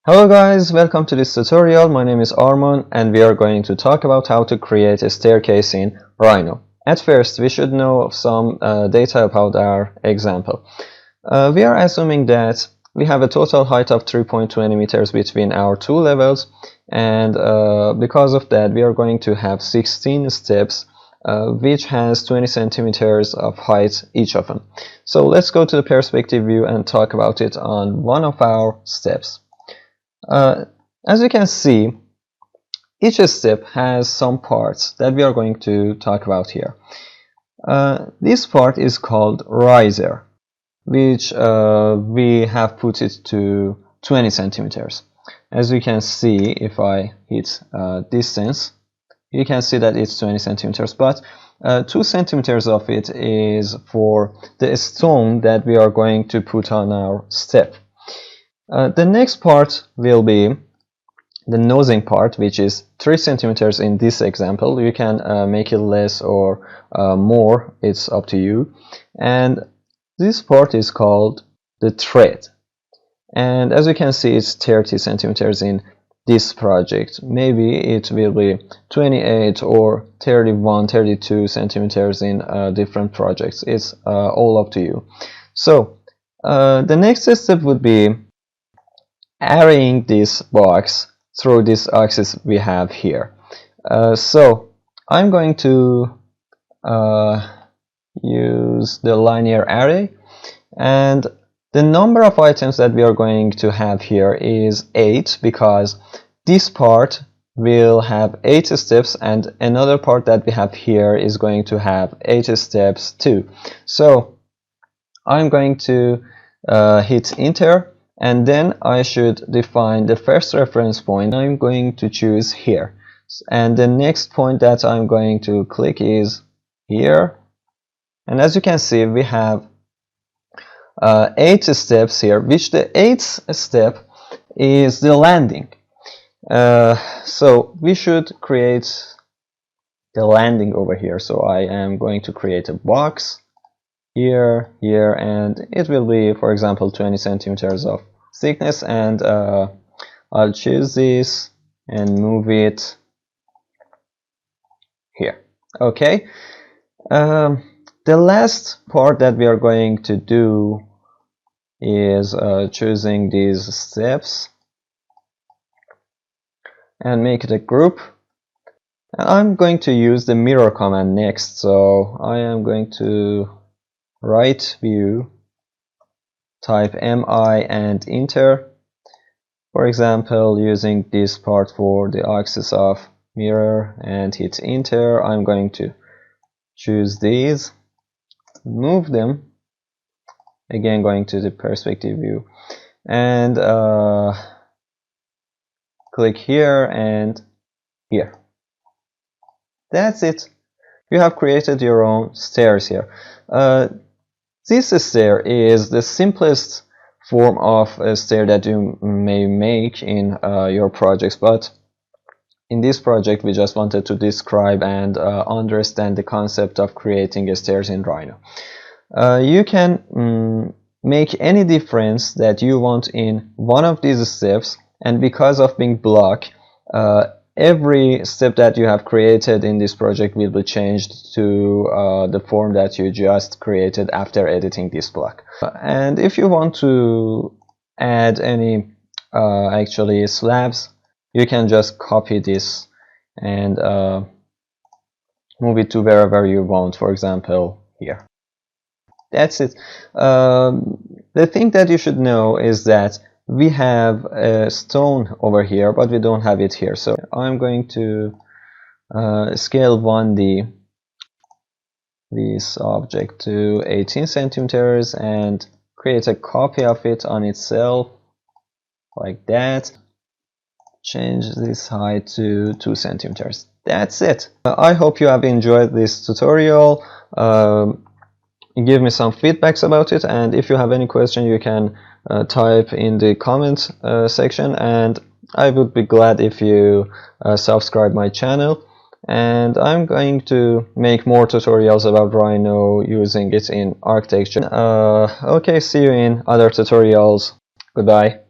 Hello guys, welcome to this tutorial. My name is Arman and we are going to talk about how to create a staircase in Rhino. At first, we should know some data about our example. We are assuming that we have a total height of 3.20 meters between our two levels, and because of that we are going to have 16 steps which has 20 centimeters of height each of them. So let's go to the perspective view and talk about it on one of our steps. As you can see, each step has some parts that we are going to talk about here. This part is called riser, which we have put it to 20 centimeters. As you can see, if I hit distance, you can see that it's 20 centimeters, but 2 centimeters of it is for the stone that we are going to put on our step. The next part will be the nosing part, which is 3 centimeters in this example. You can make it less or more, it's up to you. And this part is called the thread. And as you can see, it's 30 centimeters in this project. Maybe it will be 28 or 31, 32 centimeters in different projects. It's all up to you. So the next step would be arraying this box through this axis we have here. So I'm going to use the linear array, and the number of items that we are going to have here is 8, because this part will have 8 steps and another part that we have here is going to have 8 steps too. So I'm going to hit enter, and then I should define the first reference point I'm going to choose here, and the next point that I'm going to click is here. And as you can see, we have 8 steps here, which the 8th step is the landing. So we should create the landing over here. So I am going to create a box here, and it will be, for example, 20 centimeters of thickness, and I'll choose this and move it here. Okay. The last part that we are going to do is choosing these steps and make it a group. And I'm going to use the mirror command next, so I am going to right view, type mi and enter. For example, using this part for the axis of mirror and hit enter. I'm going to choose these, move them, again going to the perspective view, and click here and here. That's it. You have created your own stairs here. This stair is the simplest form of a stair that you may make in your projects, but in this project we just wanted to describe and understand the concept of creating a stairs in Rhino. You can make any difference that you want in one of these steps, and because of being block, every step that you have created in this project will be changed to the form that you just created after editing this block. And if you want to add any actually slabs, you can just copy this and move it to wherever you want, for example here. That's it. The thing that you should know is that we have a stone over here, but we don't have it here. So I'm going to scale 1D this object to 18 centimeters and create a copy of it on itself like that. Change this height to 2 centimeters. That's it. I hope you have enjoyed this tutorial. Give me some feedbacks about it, and if you have any question you can type in the comment section, and I would be glad if you subscribe my channel. And I'm going to make more tutorials about Rhino using it in architecture. Okay, see you in other tutorials. Goodbye.